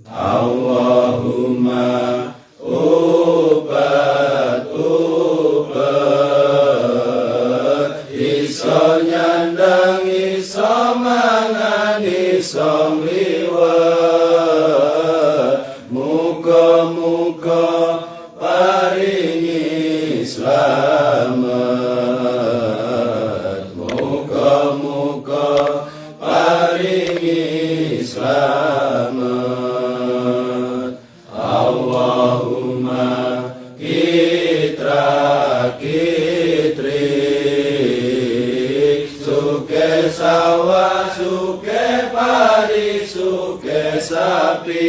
Allahumma obat iso nyandang iso mangan iso liwat muga-muga paringi slamet muga-muga paringi slamet Allahumma kitra kitrik suke sawah suke pari suke sapi